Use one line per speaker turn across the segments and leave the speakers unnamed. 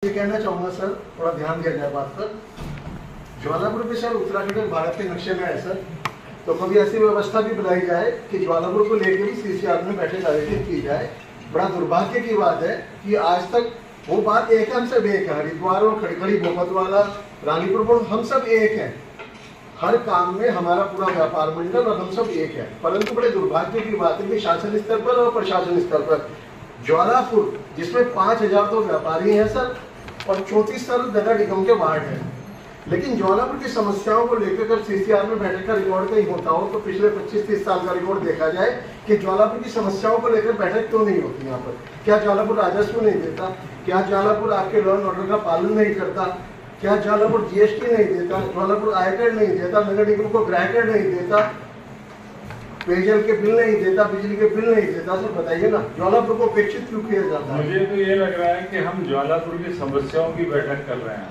ये कहना चाहूंगा सर, थोड़ा ध्यान दिया जाए बात पर। ज्वालापुर भी सर उत्तराखंड भारत के नक्शे में है सर, तो कभी ऐसी व्यवस्था भी बनाई जाए कि ज्वालापुर को लेकर भी सीसीआर में बैठक आयोजित की जाए। बड़ा दुर्भाग्य की बात है कि आज तक वो बात एक है, हम सब एक है। हरिद्वार और खड़खड़ी भोपतवाला रानीपुर हम सब एक है, हर काम में हमारा पूरा व्यापार मंडल और हम सब एक है। परंतु बड़े दुर्भाग्य की बात है कि शासन स्तर पर और प्रशासन स्तर पर ज्वालापुर, जिसमें 5000 तो व्यापारी हैं सर और 34 सर नगर निगम के वार्ड हैं, लेकिन ज्वालापुर की समस्याओं को लेकर अगर सीसीआर में बैठक का रिकॉर्ड कहीं होता हो तो पिछले 25-30 साल का रिकॉर्ड देखा जाए कि ज्वालापुर की समस्याओं को लेकर बैठक क्यों नहीं होती यहाँ पर। क्या ज्वालापुर राजस्व नहीं देता? क्या ज्वालापुर आपके लॉ एंड ऑर्डर का पालन नहीं करता? क्या ज्वालापुर जीएसटी नहीं देता? ज्वालापुर आयकर नहीं देता? नगर निगम को ग्राहकर नहीं देता? पेयजल के बिल नहीं देता? बिजली के बिल नहीं देता? सर बताइए ना, ज्वालापुर को उपेक्षित क्यों किया जाता है?
मुझे तो ये लग रहा है कि हम ज्वालापुर की समस्याओं की बैठक कर रहे हैं।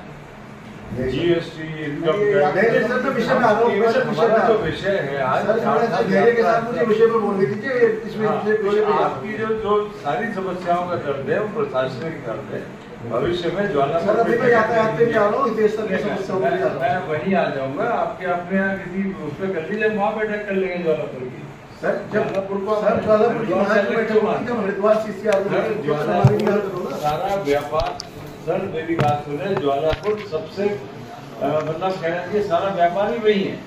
जीएसटी, इनकम टैक्स, हमारा जो विषय है आज
के साथ मुझे विषय पर बोलने दीजिए। इसमें
आपकी जो सारी समस्याओं का दर्द है वो प्रशासनिक दर्द है। भविष्य में ज्वालापुर
मैं
वहीं आ जाऊंगा, आपके अपने यहाँ किसी उस पर कर लीजिए, वहाँ बैठक कर लेंगे ज्वालापुर की।
सर ज्वालापुर को हरिद्वार
सारा व्यापार, सर मेरी बात सुने, ज्वालापुर सबसे मतलब कहना चाहिए सारा व्यापार ही वही है।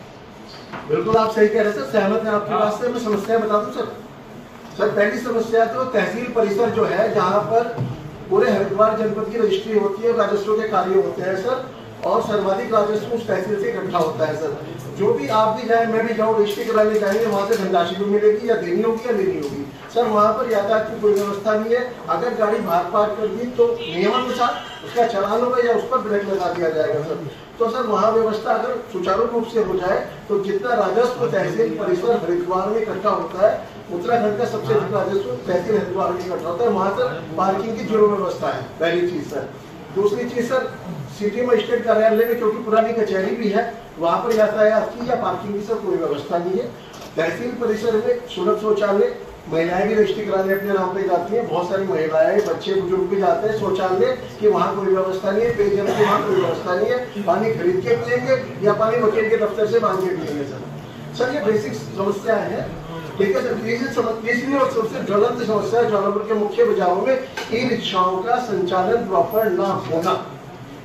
बिल्कुल आप सही कह रहे हैं सर, सहमत है आपकी बात से। मैं समस्या बता दूं सर। सर पहली समस्या तो तहसील परिसर जो है, जहाँ पर पूरे हरिद्वार जनपद की रजिस्ट्री होती है, राजस्व के कार्य होते हैं सर, और सर्वाधिक राजस्व उस तहसील से इकट्ठा होता है सर। जो भी आप भी जाए, मैं भी जाऊँ, रजिस्ट्री कराने जाएंगे, वहाँ से धनराशि भी मिलेगी या देनी होगी या लेनी होगी सर। वहाँ पर यातायात की कोई व्यवस्था नहीं है। अगर गाड़ी बाहर पार्क कर दी तो नियमानुसार उसका चालान होगा या उस पर ब्रेक लगा दिया जाएगा सर। तो सर वहाँ व्यवस्था अगर सुचारू रूप से हो जाए तो जितना राजस्व तहसील परिसर हरिद्वार में इकट्ठा होता है, उत्तराखंड का सबसे अधिक राजस्व तहसील हरिद्वार में इकट्ठा होता है। वहाँ सर पार्किंग की जरूर व्यवस्था है, पहली चीज सर। दूसरी चीज सर, सिटी मजिस्ट्रेट कार्यालय में क्योंकि पुरानी कचहरी भी है, वहाँ पर यातायात की या पार्किंग की सर कोई व्यवस्था नहीं है। तहसील परिसर में सुलभ शौचालय, महिलाएं भी रजिस्ट्री कराने अपने नाम पे जाती हैं, बहुत सारी महिलाएं, बच्चे, बुजुर्ग भी जाते हैं। शौचालय की वहाँ कोई व्यवस्था नहीं है, पेयजल की वहाँ कोई व्यवस्था नहीं है। पानी खरीद के पिएंगे या पानी वकील के दफ्तर से मांग के पिएंगे सर। ये बेसिक समस्या है, ठीक है सर। तीसरी और सबसे ज्वलंत समस्या है ज्वालापुर के मुख्य बाजारों में ई रिक्शाओं का संचालन प्रॉपर न होना।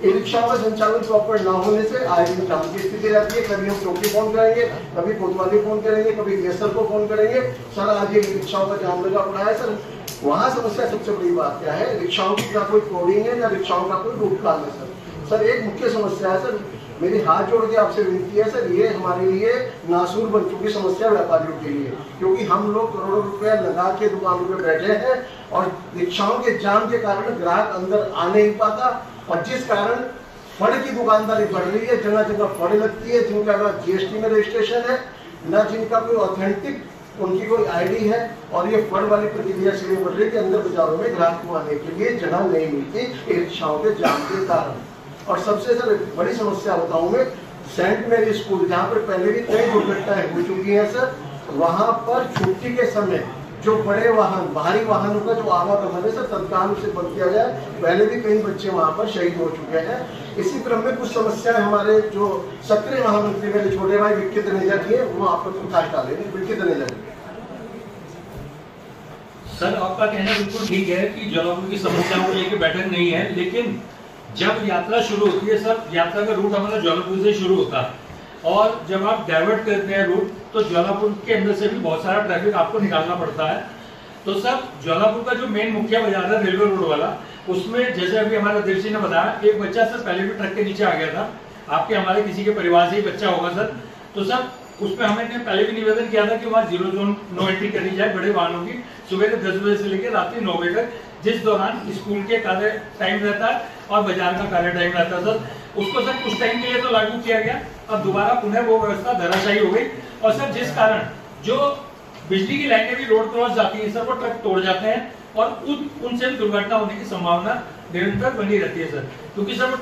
ई रिक्शाओं का संचालन प्रॉपर न होने से आए दिन जाम की स्थिति रहती है। कभी हम चौकी फोन करेंगे, कभी कोतवाली फोन करेंगे, कभी डीएसएल को फोन करेंगे, सर आज ये रिक्शाओं का जाम लगा पड़ा है सर। वहाँ समस्या सबसे बड़ी बात क्या है, रिक्शाओं की ना कोई कोडिंग है ना रिक्शाओं का कोई रूट प्लान है सर। एक मुख्य समस्या है सर, मेरी हाथ जोड़ के आपसे विनती है सर, ये हमारे लिए नासूर बन चुकी समस्या व्यापारियों के लिए, क्योंकि हम लोग करोड़ों रुपया लगा के दुकानों पे बैठे हैं और रिक्शाओं के जाम के कारण ग्राहक अंदर आ नहीं पाता, और जिस कारण फड़ की दुकानदारी बढ़ रही है। जगह जगह फड़ लगती है, जिनका ना जीएसटी में रजिस्ट्रेशन है, ना जिनका कोई ऑथेंटिक उनकी कोई आईडी है, और ये फड़ वाली प्रक्रिया से बढ़ रही है कि अंदर बाजारों में ग्राहक को आने के लिए जगह नहीं मिलती रिक्शाओं के जाम के कारण। और सबसे सर बड़ी समस्या बताऊं मैं, सेंट मेरी स्कूल जहाँ पर पहले भी कई दुर्घटनाएं हो चुकी हैं सर, वहाँ पर छुट्टी के समय जो बड़े वाहन, भारी वाहनों का जो आवागमन है सर, तत्काल उसे बंद किया जाए। पहले भी कई बच्चे वहाँ पर शहीद हो चुके हैं। इसी क्रम में कुछ समस्याएं हमारे जो सक्रिय महामंत्री मेरे छोटे भाई विक्की तनेजा की है, वो आप पर प्रकाश डालेंगे। विक्की तनेजा
सर, आपका कहना बिल्कुल ठीक है कि ज्वालापुर की समस्याओं को लेकर बैठक नहीं है, लेकिन जब यात्रा शुरू होती है सर, यात्रा का रूट हमारा ज्वालापुर से शुरू होता है, और जब आप डाइवर्ट करते हैं रूट तो ज्वालापुर के अंदर से भी बहुत सारा ट्रैफिक आपको निकालना पड़ता है। तो सर ज्वालापुर का जो मेन मुख्य बाजार है रेलवे रोड वाला, उसमें जैसे अभी हमारा दिलसी ने बताया, एक बच्चा सर पहले भी ट्रक के नीचे आ गया था। आपके हमारे किसी के परिवार से ही बच्चा होगा सर। तो सर उसमें हमने पहले भी निवेदन किया था कि वहाँ 0 जोन नो एंट्री करी जाए बड़े वाहनों की, सुबह के 10 बजे से लेकर रात्रि 9 बजे तक, जिस दौरान स्कूल के कार्य टाइम रहता है और बाजार का कार्य टाइम रहता है सर। उसको सर कुछ टाइम के लिए तो लागू किया गया, अब दोबारा पुनः वो व्यवस्था धराशायी हो गई। और सर जिस कारण जो बिजली की लाइनें भी रोड क्रॉस जाती है सर, वो ट्रक तोड़ जाते हैं और उनसे भी दुर्घटना होने की संभावना निरंतर बनी रहती है सर। क्योंकि सर वो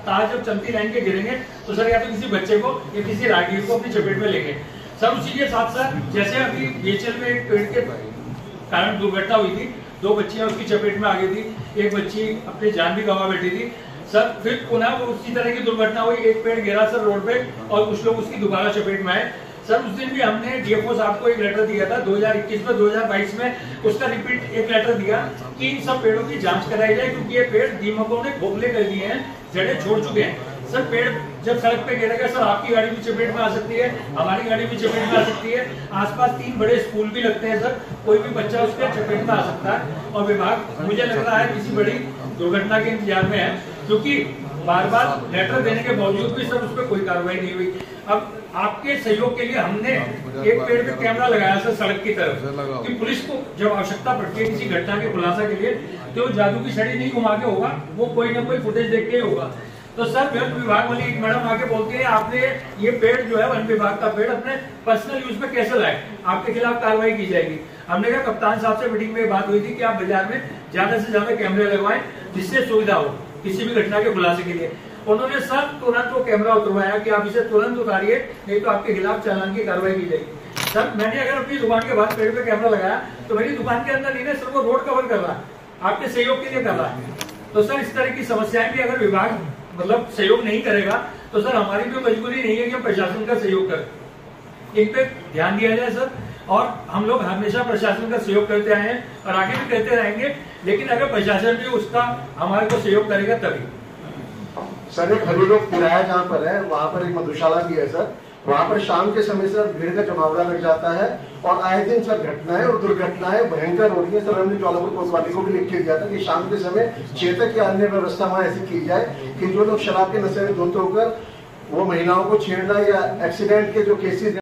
तार जब चलती लाइन के गिरेंगे तो सर या तो किसी बच्चे को या किसी राहगीर को अपनी चपेट में लेंगे सर। उसी के साथ साथ जैसे अभी बीएचएल में एक पेड़ के कारण दुर्घटना हुई थी, 2 बच्चियां उसकी चपेट में आ गई थी, एक बच्ची अपनी जान भी गंवा बैठी थी सर। फिर पुनः वो उसी तरह की दुर्घटना हुई, एक पेड़ गिरा सर रोड पे और कुछ लोग उसकी दोबारा चपेट में आए सर। उस दिन भी हमने डीएफओ साहब को एक लेटर दिया था 2021 में, 2022 में उसका रिपीट एक लेटर दिया कि इन सब पेड़ों की जांच कराई जाए, क्योंकि ये पेड़ दीमकों ने खोखले कर दिए हैं, जड़ें छोड़ चुके हैं सर। पेड़ जब सड़क पे गिरेगा सर, आपकी गाड़ी भी चपेट में आ सकती है, हमारी गाड़ी भी चपेट में आ सकती है। आसपास 3 बड़े स्कूल भी लगते हैं सर, कोई भी बच्चा उसके चपेट में आ सकता है। और विभाग मुझे लग रहा है किसी बड़ी दुर्घटना के इंतजार में है, क्योंकि बार बार लेटर देने के बावजूद भी सर उस पर कोई कार्रवाई नहीं हुई। अब आपके सहयोग के लिए हमने एक पेड़ पे कैमरा लगाया सर सड़क की तरफ, कि पुलिस को जब आवश्यकता पड़ती है किसी घटना के खुलासा के लिए तो जादू की छड़ी नहीं घुमा के होगा, वो कोई ना कोई फुटेज देख के ही होगा। तो सर वन विभाग वाली एक मैडम आके बोलती है आपने ये पेड़ जो है वन विभाग का पेड़ अपने पर्सनल यूज में कैसे लाए, आपके खिलाफ कार्रवाई की जाएगी। हमने कहा कप्तान साहब से मीटिंग में बात हुई थी कि आप बाजार में ज्यादा से ज्यादा कैमरे लगवाएं जिससे सुविधा हो किसी भी घटना के खुलासे के लिए। उन्होंने सर तुरंत वो कैमरा उतरवाया कि आप इसे तुरंत उतारिए, नहीं तो आपके खिलाफ चालान की कार्रवाई की जाएगी। सर मैंने अगर अपनी दुकान के बाद पेड़ पे कैमरा लगाया तो मेरी दुकान के अंदर नहीं, सर वो रोड कवर कर रहा है, आपके सहयोग के लिए कर रहा है। तो सर इस तरह की समस्याएं भी अगर विभाग मतलब सहयोग नहीं करेगा तो सर हमारी भी मजबूरी नहीं है कि हम प्रशासन का सहयोग करें। इन पे ध्यान दिया जाए सर, और हम लोग हमेशा प्रशासन का सहयोग करते आए हैं और आगे भी करते रहेंगे, लेकिन अगर प्रशासन भी उसका हमारे को सहयोग करेगा तभी।
सर एक हरिलोक किराया जहाँ पर है वहाँ पर एक मधुशाला भी है सर, वहाँ पर शाम के समय सर भीड़ का जमावड़ा लग जाता है और आए दिन सर घटनाएं और दुर्घटनाएं भयंकर हो रही है। सर हमने ज्वालापुर कोतवाली को भी लिख के दिया था कि शाम के समय चेतक या अन्य व्यवस्था वहाँ ऐसी की जाए कि जो लोग शराब के नशे में धुत होकर वो महिलाओं को छेड़ना या एक्सीडेंट के जो केसेस